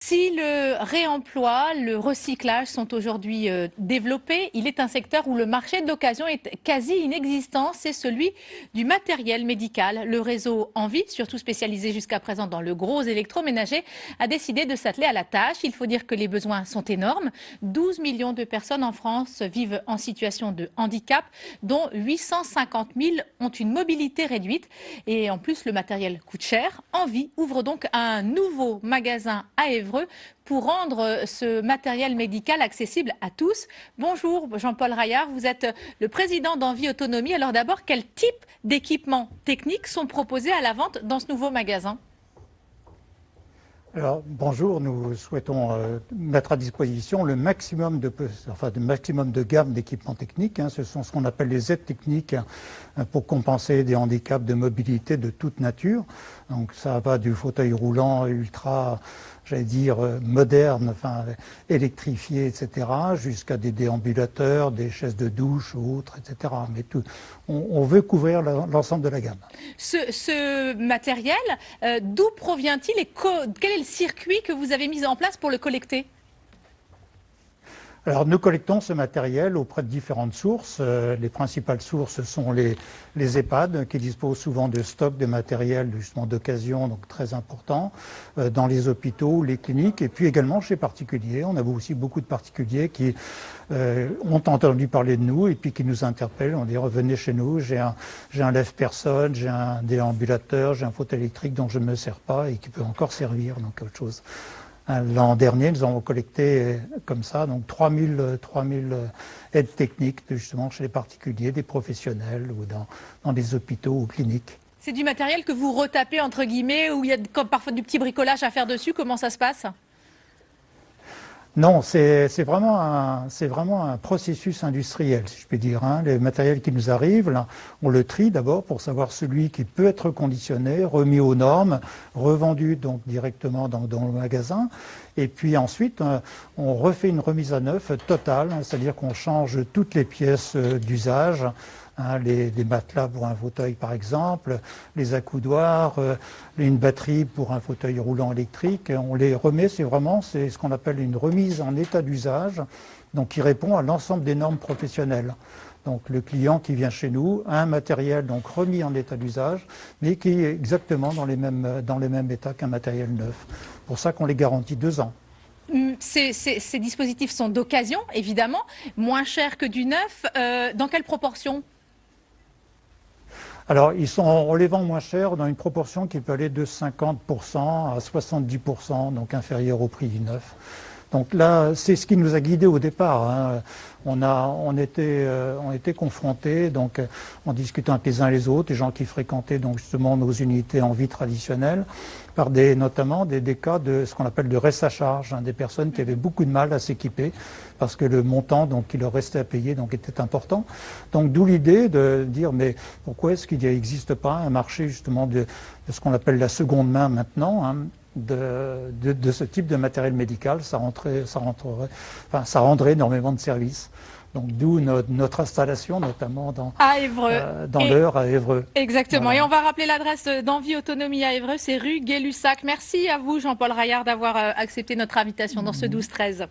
Si le réemploi, le recyclage sont aujourd'hui développés, il est un secteur où le marché de l'occasion est quasi inexistant, c'est celui du matériel médical. Le réseau Envie, surtout spécialisé jusqu'à présent dans le gros électroménager, a décidé de s'atteler à la tâche. Il faut dire que les besoins sont énormes. 12 millions de personnes en France vivent en situation de handicap, dont 850 000 ont une mobilité réduite. Et en plus, le matériel coûte cher. Envie ouvre donc un nouveau magasin à Évreux pour rendre ce matériel médical accessible à tous. Bonjour Jean-Paul Raillard, vous êtes le président d'Envie Autonomie. Alors d'abord, quel type d'équipements techniques sont proposés à la vente dans ce nouveau magasin ? Alors, bonjour, nous souhaitons mettre à disposition le maximum de gamme d'équipements techniques. Ce sont ce qu'on appelle les aides techniques pour compenser des handicaps de mobilité de toute nature. Donc ça va du fauteuil roulant ultra, moderne, électrifié, etc., jusqu'à des déambulateurs, des chaises de douche ou autres, etc. Mais on veut couvrir l'ensemble de la gamme. Ce matériel, d'où provient-il et quel est le circuit que vous avez mis en place pour le collecter ? Alors nous collectons ce matériel auprès de différentes sources. Les principales sources sont les EHPAD qui disposent souvent de stocks de matériel justement d'occasion, donc très important, dans les hôpitaux, les cliniques et puis également chez particuliers. On a aussi beaucoup de particuliers qui ont entendu parler de nous et puis qui nous interpellent. On dit revenez chez nous, j'ai un lève-personne, j'ai un déambulateur, j'ai un fauteuil électrique dont je ne me sers pas et qui peut encore servir, donc autre chose. L'an dernier, nous avons collecté comme ça donc 3000 aides techniques justement chez les particuliers, des professionnels ou dans des hôpitaux ou cliniques. C'est du matériel que vous retapez entre guillemets, où il y a parfois du petit bricolage à faire dessus. Comment ça se passe ? Non, c'est vraiment un processus industriel, si je puis dire. Les matériels qui nous arrivent, là, on le trie d'abord pour savoir celui qui peut être conditionné, remis aux normes, revendu donc directement dans le magasin. Et puis ensuite, on refait une remise à neuf totale, c'est-à-dire qu'on change toutes les pièces d'usage. Les matelas pour un fauteuil par exemple, les accoudoirs, une batterie pour un fauteuil roulant électrique, on les remet, c'est ce qu'on appelle une remise en état d'usage, donc qui répond à l'ensemble des normes professionnelles. Donc le client qui vient chez nous a un matériel donc remis en état d'usage, mais qui est exactement dans les mêmes états qu'un matériel neuf. Pour ça qu'on les garantit 2 ans. Ces dispositifs sont d'occasion, évidemment, moins chers que du neuf. Dans quelle proportion ? Alors, on les vend moins cher dans une proportion qui peut aller de 50% à 70%, donc inférieure au prix du neuf. Donc là, c'est ce qui nous a guidés au départ. On était confrontés, donc en discutant avec les uns et les autres, les gens qui fréquentaient donc justement nos unités Envie traditionnelles, par notamment des cas de ce qu'on appelle de reste à charge, des personnes qui avaient beaucoup de mal à s'équiper parce que le montant donc qui leur restait à payer donc était important. Donc d'où l'idée de dire mais pourquoi est-ce qu'il n'existe pas un marché justement de ce qu'on appelle la seconde main maintenant, de ce type de matériel médical, ça rendrait énormément de services. Donc d'où notre installation, notamment à Évreux. Dans l'Eure à Évreux. Exactement. Voilà. Et on va rappeler l'adresse d'Envie Autonomie à Évreux, c'est rue Gay-Lussac. Merci à vous, Jean-Paul Raillard, d'avoir accepté notre invitation dans ce 12-13.